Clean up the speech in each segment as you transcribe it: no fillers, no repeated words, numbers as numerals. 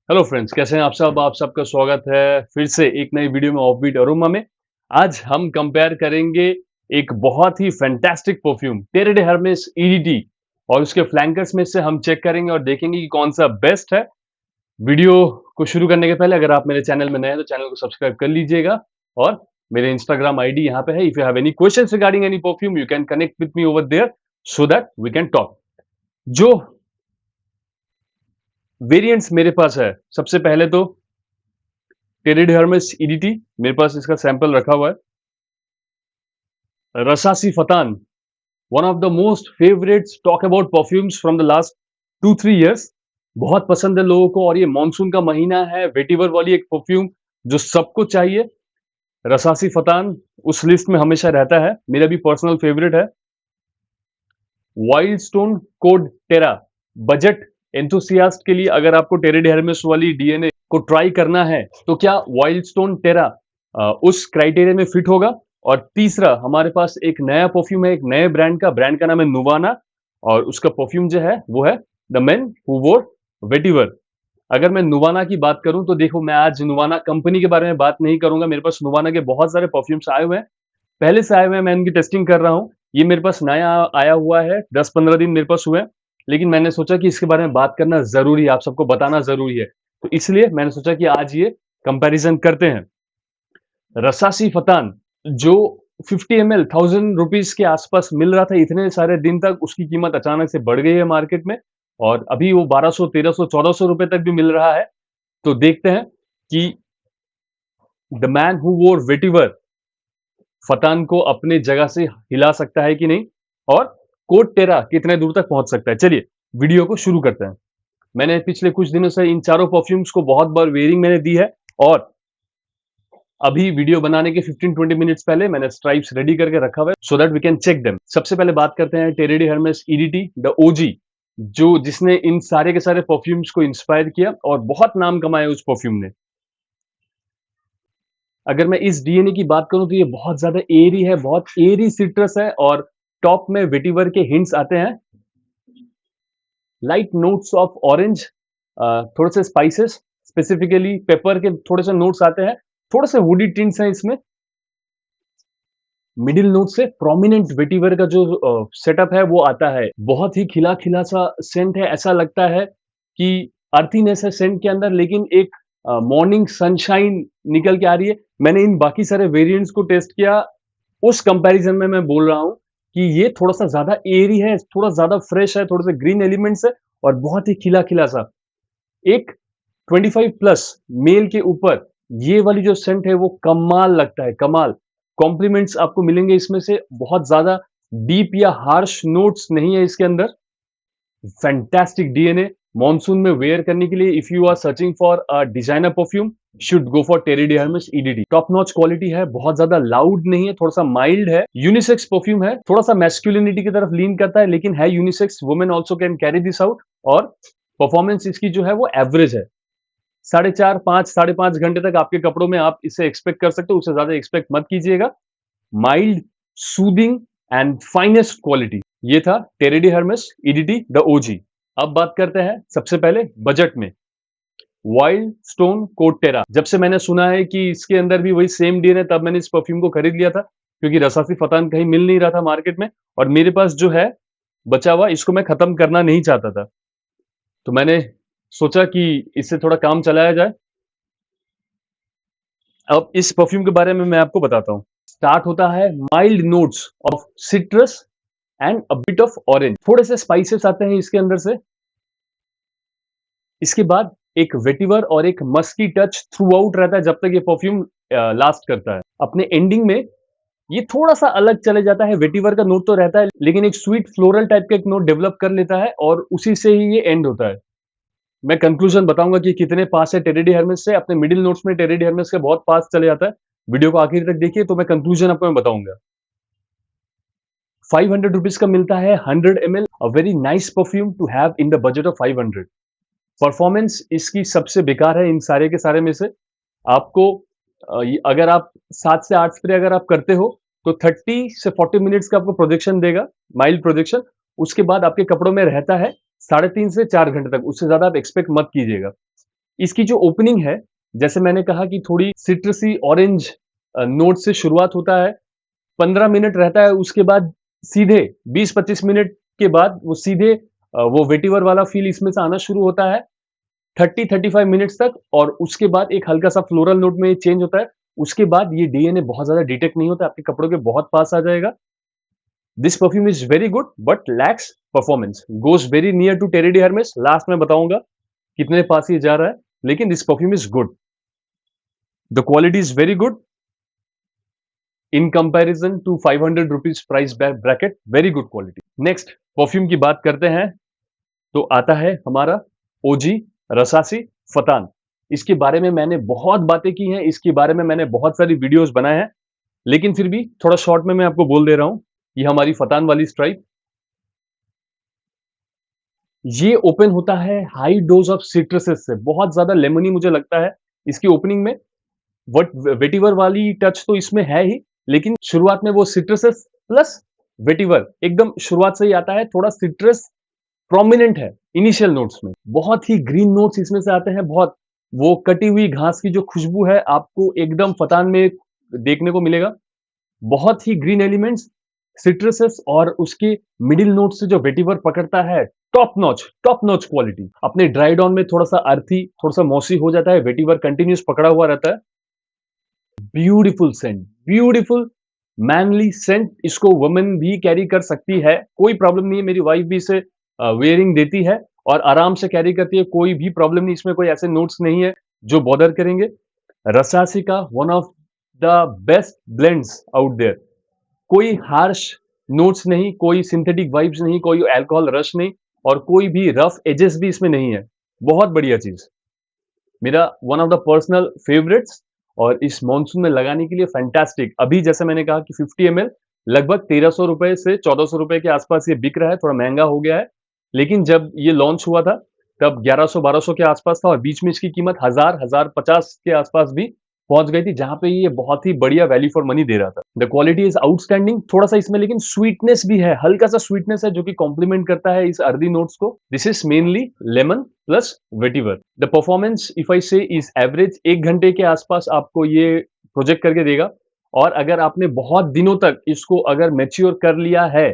Hello friends, कैसे हैं आप सब? आप सबका स्वागत है फिर से एक नई वीडियो में ऑफबीट अरोमा में। आज हम कंपेयर करेंगे एक बहुत ही fantastic perfume टेरे day Hermès EDT और उसके फ्लैंकर्स में से हम चेक करेंगे और देखेंगे कि कौन सा बेस्ट है। वीडियो को शुरू करने के पहले अगर आप मेरे चैनल में नए हैं तो चैनल को सब्सक्राइब कर लीजिएगा और मेरे इंस्टाग्राम आईडी यहाँ पे है। If you have any questions regarding any perfume you can connect with me over there so that we can talk. जो वेरिएंट्स मेरे पास है, सबसे पहले तो टेरिड हर्मेस ईडीटी मेरे पास इसका सैंपल रखा हुआ है। Rasasi Fattan, one of the most favourites talk about perfumes from the last 2-3 years। बहुत पसंद है लोगों को और ये मानसून का महीना है, वेटिवर वाली एक परफ्यूम जो सबको चाहिए। रसासी फतान उस लिस्ट में हमेशा रहता है, मेरा भी पर्सनल फेवरेट है। वाइल्ड स्टोन कोड टेरा, बजट एंथुसियास्ट के लिए अगर आपको टेरिड हर्मेस वाली डीएनए को ट्राई करना है तो क्या वाइल्ड स्टोन टेरा उस क्राइटेरिया में फिट होगा। और तीसरा हमारे पास एक नया परफ्यूम है, एक नए ब्रांड का नाम है नुवाना और उसका परफ्यूम जो है वो है the man who wore vetiver. अगर मैं नुवाना की बात करूं तो देखो, मैं आज नुवाना कंपनी के बारे में बात नहीं करूंगा, मेरे पास नुवाना के बहुत सारे परफ्यूम्स आए हुए हैं, पहले से आए हुए हैं, मैं इनकी टेस्टिंग कर रहा हूँ। ये मेरे पास नया आया हुआ है, 10-15 दिन मेरे पास हुए हैं, लेकिन मैंने सोचा कि इसके बारे में बात करना ज़रूरी है, आप सबको बताना ज़रूरी है। तो इसलिए मैंने सोचा कि आज ये कंपैरिज़न करते हैं। रसासी फतान जो 50 ml ₹1000 के आसपास मिल रहा था इतने सारे दिन तक, उसकी कीमत अचानक से बढ़ गई है मार्केट में और अभी वो 1200, 1300, ₹1400 तक भी मिल रहा है। तो देखते हैं कि the man who wore vetiver फतान को अपने जगह से हिला सकता है कि नहीं और कोड टेरा कितने दूर तक पहुंच सकता है। चलिए वीडियो को शुरू करते हैं। मैंने पिछले कुछ दिनों से इन चारों परफ्यूम्स को बहुत बार वेयरिंग मैंने दी है और अभी वीडियो बनाने के 15-20 मिनट्स पहले मैंने स्ट्राइप्स रेडी करके रखा हुआ है so that we can check them. सबसे पहले बात करते हैं Terre de Hermes EDT the OG, जो जिसने इन सारे के सारे परफ्यूम्स को इंस्पायर किया और बहुत नाम कमाया उस परफ्यूम ने। अगर मैं इस डीएनए की बात करूं तो ये बहुत ज्यादा एरी है, बहुत एरी सिट्रस है और टॉप में वेटिवर के हिंट्स आते हैं। लाइट नोट्स ऑफ ऑरेंज, थोड़े से स्पाइसेस, स्पेसिफिकली पेपर के थोड़े से नोट्स आते हैं, थोड़े से वुडी टिंट्स हैं इसमें। मिडिल नोट से प्रोमिनेंट वेटिवर का जो सेटअप है वो आता है। बहुत ही खिला खिला सा सेंट है, ऐसा लगता है कि अर्थीनेस है सेंट के अंदर, लेकिन एक मॉर्निंग सनशाइन निकल के आ रही है। मैंने इन बाकी सारे वेरिएंट्स को टेस्ट किया, उस कंपैरिजन में मैं बोल रहा हूँ कि ये थोड़ा-सा ज़्यादा एयरी है, थोड़ा ज़्यादा फ्रेश है, थोड़े से ग्रीन एलिमेंट्स है और बहुत ही खिला-खिला सा। एक 25 प्लस मेल के ऊपर ये वाली जो सेंट है वो कमाल लगता है, कमाल। कॉम्प्लीमेंट्स आपको मिलेंगे इसमें से, बहुत ज़्यादा डीप या हार्श नोट्स नहीं है इसके अंदर। फैंटास्टिक डीएनए मॉनसून में वेयर करने के लिए, if you are searching for a designer perfume should go for Terre D Hermes EDD. Top notch quality है, बहुत ज्यादा लाउड नहीं है, थोड़ा सा माइल्ड है, यूनिसेक्स परफ्यूम है, थोड़ा सा मैस्कुलिनिटी की तरफ लीन करता है लेकिन है unisex, women also can carry this out. और परफॉर्मेंस इसकी जो है वो एवरेज है, 4.5 घंटे तक आपके कपड़ों में आप इसे एक्सपेक्ट कर सकते हो, उससे ज्यादा एक्सपेक्ट मत कीजिएगा। Mild, soothing and finest quality, ये था Terre D Hermes EDT the OG. अब बात करते हैं सबसे पहले बजट में, वाइल्ड स्टोन कोड टेरा। जब से मैंने सुना है कि इसके अंदर भी वही सेम डीएनए, तब मैंने इस परफ्यूम को खरीद लिया था क्योंकि रसासी फतान कहीं मिल नहीं रहा था मार्केट में और मेरे पास जो है बचा हुआ इसको मैं खत्म करना नहीं चाहता था, तो मैंने सोचा कि इससे थोड़ा काम चलाया जाए। अब इस परफ्यूम के बारे में मैं आपको बताता हूँ। स्टार्ट होता है mild notes of citrus and a bit of orange, थोड़े से स्पाइसेस आते हैं इसके अंदर से। इसके बाद एक वेटिवर और एक मस्की टच थ्रू आउट रहता है जब तक ये परफ्यूम लास्ट करता है। अपने एंडिंग में ये थोड़ा सा अलग चले जाता है, वेटिवर का नोट तो रहता है लेकिन एक स्वीट फ्लोरल टाइप का एक नोट डेवलप कर लेता है और उसी से ही ये एंड होता है। मैं कंक्लूजन बताऊंगा कि कितने पास है टेरी डी हर्मेस से, अपने मिडिल नोट्स में टेरी डी हर्मेस के बहुत पास चले जाता है। वीडियो को आखिर तक देखिए तो मैं कंक्लूजन आपको मैं बताऊंगा। 500 रुपीज का मिलता है 100 ml, a very nice perfume to have in the budget of 500। Performance इसकी सबसे बेकार है इन सारे के सारे में से। आपको अगर आप 7 से 8 स्प्रे अगर आप करते हो तो 30 से 40 मिनट्स का आपको प्रोजेक्शन देगा, माइल्ड प्रोजेक्शन। उसके बाद आपके कपड़ों में रहता है 3.5 से 4 घंटे तक, उससे ज्यादा आप एक्सपेक्ट मत कीजिएगा। इसकी जो ओपनिंग है, जैसे मैंने कहा कि थोड़ी सिट्रसी ऑरेंज नोट से शुरुआत होता है, 15 मिनट रहता है, उसके बाद सीधे 20-25 मिनट के बाद वो सीधे वो वेटिवर वाला फ़ील इसमें से आना शुरू होता है, 30-35 मिनट्स तक, और उसके बाद एक हल्का-सा फ्लोरल नोट में चेंज होता है। उसके बाद ये डीएनए बहुत ज़्यादा डिटेक्ट नहीं होता, आपके कपड़ों के बहुत पास आ जाएगा। This perfume is very good but lacks performance, goes very near to Terre D Hermes, last में बताऊँगा कितने पास ये जा रहा है, लेकिन this perfume is good. The quality is very good in comparison to 500 rupees price bracket, very good quality. Next perfume की बात करते हैं, तो आता है हमारा ओजी रसासी फतान। इसके बारे में मैंने बहुत बातें की हैं, इसके बारे में मैंने बहुत सारी वीडियोस बनाए हैं, लेकिन फिर भी थोड़ा शॉर्ट में मैं आपको बोल दे रहा हूं। ये हमारी फतान वाली स्ट्राइप, ये ओपन होता है हाई डोज ऑफ सिट्रसेस से, बहुत ज्यादा लेमनी मुझे लगता है इसकी ओपनिंग में। बट वेटिवर वाली टच तो इसमें है ही, लेकिन शुरुआत में वो सिट्रसेस प्लस वेटिवर एकदम शुरुआत से ही आता है, थोड़ा सिट्रस प्रोमिनेंट है इनिशियल नोट्स में, बहुत ही ग्रीन नोट्स इसमें से आते हैं, बहुत वो कटी हुई घास की जो खुशबू है आपको एकदम फतान में देखने को मिलेगा, बहुत ही ग्रीन एलिमेंट्स, सिट्रसेस, और उसके मिडिल नोट से जो वेटिवर पकड़ता है, टॉप नॉच क्वालिटी। अपने ड्राई डाउन में थोड़ा सा अर्थी, थोड़ा सा मॉसी हो जाता है, वेटिवर कंटिन्यूस पकड़ा हुआ रहता है। Beautiful scent, beautiful manly scent, इसको वुमेन भी कैरी कर सकती है, कोई प्रॉब्लम नहीं है, मेरी वाइफ भी इसे वेयरिंग देती है और आराम से कैरी करती है, कोई भी प्रॉब्लम नहीं, इसमें कोई ऐसे नोट्स नहीं है जो बॉदर करेंगे। रसासी का one of the best blends out there, कोई हार्श नोट्स नहीं, कोई सिंथेटिक वाइब्स नहीं, कोई अल्कोहल रश नहीं, और कोई भी रफ एजेस भी इसमें नहीं है, बहुत बढ़िया चीज, मेरा one of the personal favourites, और इस मॉनसून में लगाने के लिए फैंटास्टिक। अभी जैसे मैंने कहा कि 50 ml लगभग 1300 रुपए से 1400 रुपए के आसपास ये बिक रहा है, थोड़ा महंगा हो गया है, लेकिन जब ये लॉन्च हुआ था तब 1100-1200 के आसपास था, और बीच में इसकी कीमत 1000-1050 के आसपास भी पहुंच गई थी, जहां पे ये बहुत ही बढ़िया वैल्यू फॉर मनी दे रहा था। द क्वालिटी इज आउटस्टैंडिंग, थोड़ा सा इसमें लेकिन स्वीटनेस भी है, हल्का सा स्वीटनेस है जो कि कॉम्प्लीमेंट करता है इस अर्दी नोट्स को। This is mainly lemon plus vetiver. The performance if I से इज एवरेज, 1 घंटे के आसपास आपको ये प्रोजेक्ट करके देगा, और अगर आपने बहुत दिनों तक इसको अगर मैच्योर कर लिया है,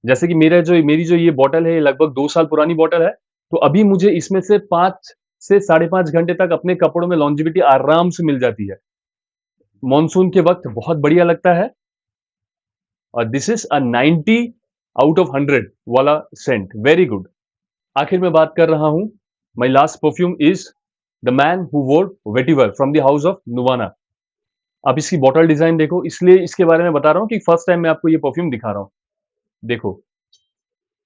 जैसे कि मेरी जो ये बॉटल है, ये लगभग 2 साल पुरानी बॉटल है, तो अभी मुझे इसमें से 5 से 5.5 घंटे तक अपने कपड़ों में लॉन्जिविटी आराम से मिल जाती है, मॉनसून के वक्त बहुत बढ़िया लगता है, और this is a 90 out of 100 वाला सेंट, वेरी गुड। आखिर में बात कर रहा हूं, my last perfume is the man who wore vetiver from the house of Nuwana. आप इसकी बॉटल डिजाइन देखो, इसलिए इसके बारे में बता रहा हूं कि फर्स्ट टाइम मैं आपको ये परफ्यूम दिखा रहा हूं। देखो,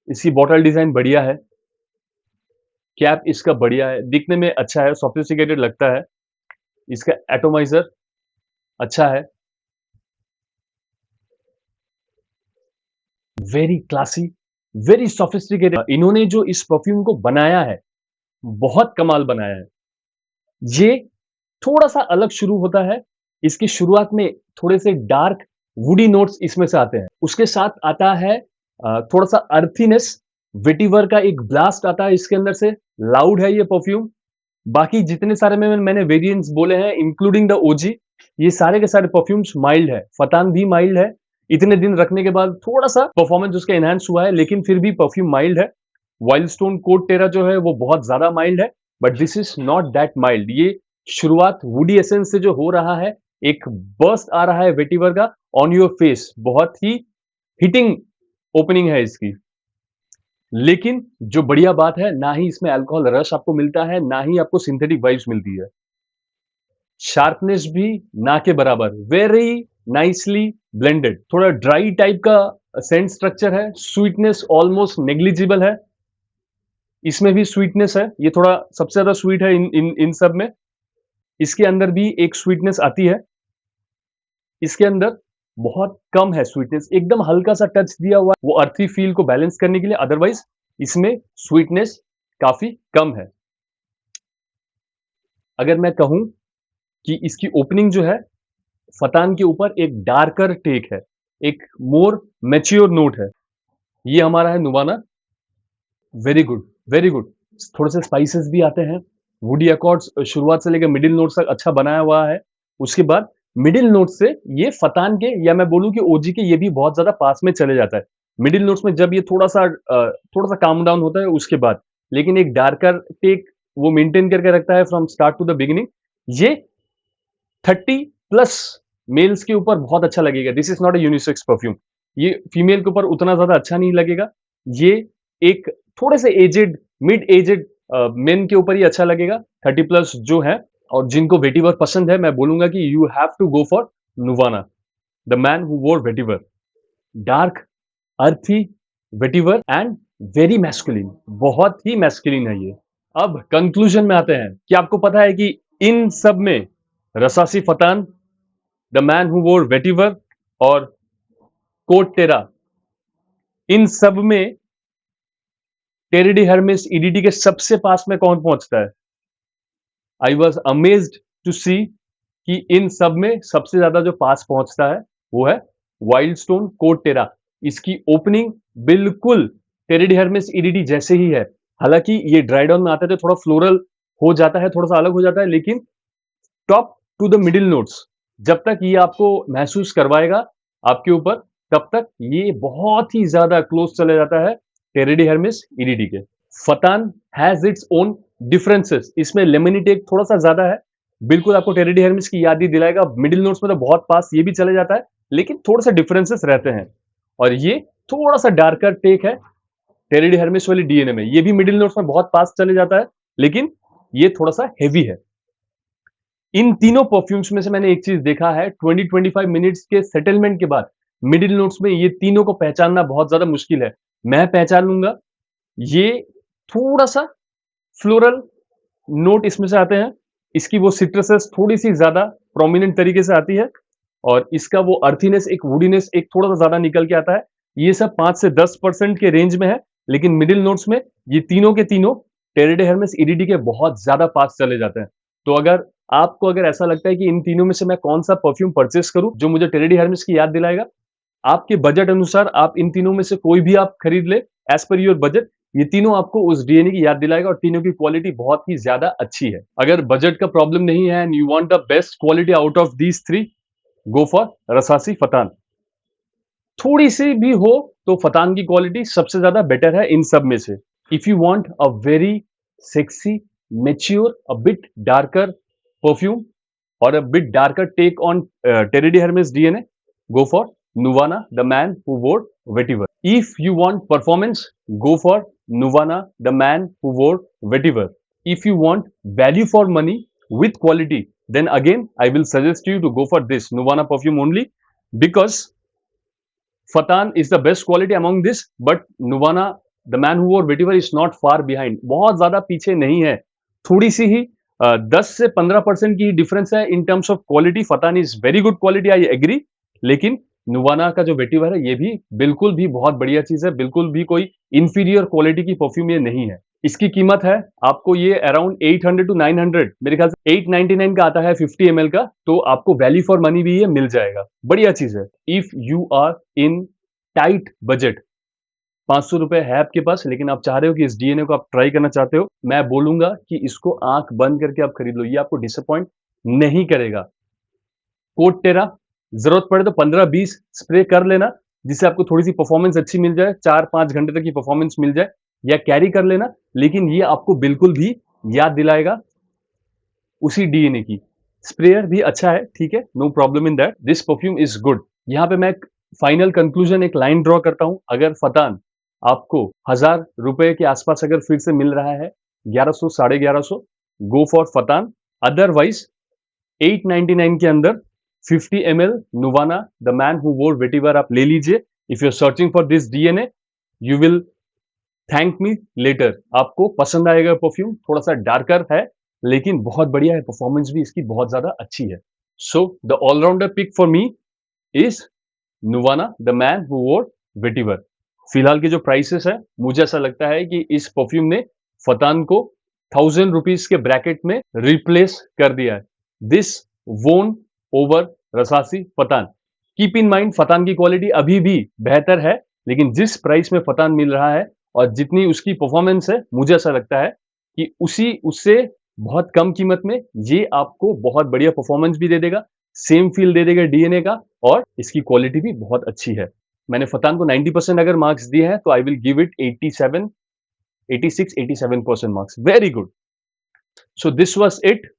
इसकी बॉटल डिजाइन बढ़िया है, कैप इसका बढ़िया है, दिखने में अच्छा है, सोफिस्टिकेटेड लगता है, इसका एटोमाइजर अच्छा है, वेरी क्लासी, वेरी सोफिस्टिकेटेड। इन्होंने जो इस परफ्यूम को बनाया है, बहुत कमाल बनाया है। ये थोड़ा सा अलग शुरू होता है, इसकी शुरुआत में थोड़े से डार्क वुडी नोट्स इसमें से आते हैं, उसके साथ आता है थोड़ा सा अर्थीनेस, वेटिवर का एक ब्लास्ट आता है इसके अंदर से, लाउड है ये परफ्यूम। बाकी जितने सारे मैंने वेरिएंट्स बोले हैं इंक्लूडिंग द ओजी, ये सारे के सारे परफ्यूम्स माइल्ड है, फतान भी माइल्ड है, इतने दिन रखने के बाद थोड़ा सा परफॉर्मेंस उसका एनहांस हुआ है, लेकिन फिर भी परफ्यूम माइल्ड है। वाइल्ड स्टोन कोड टेरा जो है वो बहुत ज्यादा माइल्ड है, but this is not that mild. ये शुरुआत वुडी एसेंस से जो हो रहा है, एक बर्स्ट आ रहा है वेटिवर का ऑन योर फेस, बहुत ही हिटिंग ओपनिंग है इसकी। लेकिन जो बढ़िया बात है, ना ही इसमें अल्कोहल रश आपको मिलता है, ना ही आपको सिंथेटिक वाइब्स मिलती है, शार्पनेस भी ना के बराबर, वेरी नाइसली ब्लेंडेड, थोड़ा ड्राई टाइप का सेंट स्ट्रक्चर है, स्वीटनेस ऑलमोस्ट नेग्लिजिबल है, इसमें भी स्वीटनेस है, ये थोड़ा सबसे ज्यादा स्वीट है इन सब में। इसके अंदर भी एक स्वीटनेस आती है, इसके अंदर बहुत कम है स्वीटनेस, एकदम हल्का सा टच दिया हुआ है वो अर्थी फील को बैलेंस करने के लिए, अदरवाइज इसमें स्वीटनेस काफी कम है। अगर मैं कहूं कि इसकी ओपनिंग जो है, फतान के ऊपर एक डार्कर टेक है, एक मोर मैच्योर नोट है, ये हमारा है नुवाना, वेरी गुड, वेरी गुड। थोड़े से स्पाइसेस भी आते हैं, वुडी अकॉर्ड्स शुरुआत से लेकर मिडिल नोट्स तक अच्छा बनाया हुआ है। उसके बाद मिडिल नोट से ये फतान के या मैं बोलूँ कि ओजी के ये भी बहुत ज़्यादा पास में चले जाता है। मिडिल नोट्स में जब ये थोड़ा-सा काम डाउन होता है उसके बाद, लेकिन एक डार्कर टेक वो मेंटेन करके रखता है from start to the beginning. ये 30 प्लस मेल्स के ऊपर बहुत अच्छा लगेगा। This is not a unisex perfume. ये फीमेल के ऊपर उतना ज़्यादा अच्छा नहीं लगेगा। ये एक थोड़े से एजेड, मिड एजेड मेन के ऊपर ही अच्छा लगेगा, 30 प्लस जो है और जिनको वेटिवर पसंद है, मैं बोलूँगा कि you have to go for Nuwana, the man who wore vetiver. Dark, earthy, vetiver and very masculine, बहुत ही मैस्कुलिन है ये। अब कंक्लूजन में आते हैं कि आपको पता है कि इन सब में रसासी फतान, the man who wore vetiver और कोट टेरा, इन सब में टेरिडी हर्मेस ईडीटी के सबसे पास में कौन पहुंचता है? आई वॉज अमेज्ड टू सी कि इन सब में सबसे ज्यादा जो पास पहुंचता है वो है वाइल्ड स्टोन कोट टेरा। इसकी ओपनिंग बिल्कुल टेरिडी हर्मेस ईडीटी जैसे ही है। हालांकि ये ड्राई डाउन में आता है तो थोड़ा फ्लोरल हो जाता है, थोड़ा सा अलग हो जाता है, लेकिन top to the middle notes जब तक ये आपको महसूस करवाएगा आपके ऊपर, तब तक ये बहुत ही ज्यादा क्लोज चले जाता है टेरिडी हर्मेस ईडीटी के। फतान हैज इट्स ओन डिफरेंसेस, इसमें लेमिनी टेक थोड़ा सा ज्यादा है, बिल्कुल आपको टेरिडी हर्मेस की याद ही दिलाएगा। मिडिल नोट्स में तो बहुत पास ये भी चले जाता है, लेकिन थोड़ा सा डिफरेंसेस रहते हैं। और ये थोड़ा सा डार्कर टेक है टेरिडी हर्मेस वाली डीएनए में, ये भी मिडिल नोट्स में बहुत पास चले जाता है, लेकिन ये थोड़ा सा हेवी है। इन तीनों परफ्यूम्स में से मैंने एक चीज देखा है, 20-25 मिनट्स के सेटलमेंट के बाद मिडिल नोट्स में ये तीनों को पहचानना बहुत ज्यादा मुश्किल है। मैं पहचान लूंगा। ये थोड़ा सा फ्लोरल नोट इसमें से आते हैं, इसकी वो सिट्रसस थोड़ी सी ज्यादा प्रोमिनेंट तरीके से आती है और इसका वो अर्थीनेस, एक वुडीनेस एक थोड़ा सा ज्यादा निकल के आता है। ये सब 5 से 10% के रेंज में है, लेकिन मिडिल नोट्स में ये तीनों के तीनों टेरिडे हर्मेस ईडीडी के बहुत ज्यादा पास चले जाते हैं। तो अगर ऐसा लगता है कि इन तीनों में से मैं कौन सा परफ्यूम परचेस करूं जो मुझे टेरिडी हर्मेस की याद दिलाएगा, आपके बजट अनुसार आप इन तीनों में से कोई भी आप खरीद ले, एज पर योर बजट। ये तीनों आपको उस डीएनए की याद दिलाएगा और तीनों की क्वालिटी बहुत ही ज्यादा अच्छी है। अगर बजट का प्रॉब्लम नहीं है and you want the best quality out of these three, go for Rasasi Fattan. थोड़ी सी भी हो तो फतान की क्वालिटी सबसे ज्यादा बेटर है इन सब में से। If you want a very sexy, mature, a bit darker perfume or a bit darker take on Terry D. Hermes DNA, go for Nuvana, the man who wore vetiver. If you want performance, go for Nuvana, the man who wore vetiver. If you want value for money with quality, then again I will suggest you to go for this Nuvana perfume only, because Fatan is the best quality among this, but Nuvana, the man who wore vetiver is not far behind. बहुत ज्यादा पीछे नहीं है, थोड़ी सी ही 10 से 15% की difference है in terms of quality. Fattan is very good quality, I agree, लेकिन नुवाना का जो वेटिवर है ये भी बिल्कुल भी बहुत बढ़िया चीज है, बिल्कुल भी कोई इंफीरियर क्वालिटी की परफ्यूम ये नहीं है। इसकी कीमत है आपको ये अराउंड 800 टू 900, मेरे ख्याल से 899 का आता है 50 ml का, तो आपको वैल्यू फॉर मनी भी ये मिल जाएगा, बढ़िया चीज है। If you are in tight budget, 500 रुपए है आपके पास, लेकिन आप चाह रहे हो कि इस डीएनए को आप ट्राई करना चाहते हो, मैं बोलूंगा कि इसको आंख बंद करके आप खरीद लो, ये आपको डिसअपॉइंट नहीं करेगा। कोट टेरा, जरूरत पड़े तो 15-20 स्प्रे कर लेना, जिससे आपको थोड़ी सी परफॉर्मेंस अच्छी मिल जाए, 4-5 घंटे तक की परफॉर्मेंस मिल जाए, या कैरी कर लेना, लेकिन ये आपको बिल्कुल भी याद दिलाएगा उसी डीएनए की। स्प्रेयर भी अच्छा है, ठीक है, no problem in that, this perfume is good. यहां पे मैं फाइनल कंक्लूजन एक लाइन ड्रॉ करता हूं, अगर फतान आपको 1000 रुपए के आसपास अगर फिर से मिल रहा है, 1100 1150, गो फॉर फतान। अदरवाइज 899 के अंदर 50 ml नुवाना the man who wore vetiver आप ले लीजिए। If you are searching for this DNA, you will thank me later. आपको पसंद आएगा परफ्यूम, थोड़ा सा डार्कर है लेकिन बहुत बढ़िया है, परफॉर्मेंस भी इसकी बहुत ज्यादा अच्छी है। So the all-rounder pick for me is नुवाना the man who wore vetiver. फिलहाल के जो प्राइसेस है, मुझे ऐसा लगता है कि इस परफ्यूम ने फतान को 1000 रुपीज के ब्रैकेट में रिप्लेस कर दिया है। This won over Rasasi Fattan. Keep in mind, Fattan की क्वालिटी अभी भी बेहतर है, लेकिन जिस प्राइस में फतान मिल रहा है और जितनी उसकी परफॉर्मेंस है, मुझे ऐसा लगता है कि उससे बहुत कम कीमत में ये आपको बहुत बढ़िया परफॉर्मेंस भी दे देगा, सेम फील दे देगा डीएनए का और इसकी क्वालिटी भी बहुत अच्छी है। मैंने फतान को 90% अगर मार्क्स दिए हैं तो I will give it 87, 86, 87% marks. Very good. So this was it.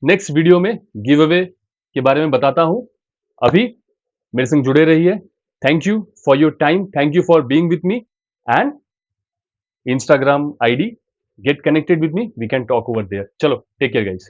Next video में गिव अवे के बारे में बताता हूं। अभी मेरे संग जुड़े रहिए। Thank you for your time, thank you for being with me and Instagram ID, get connected with me, we can talk over there. Chalo, take care guys.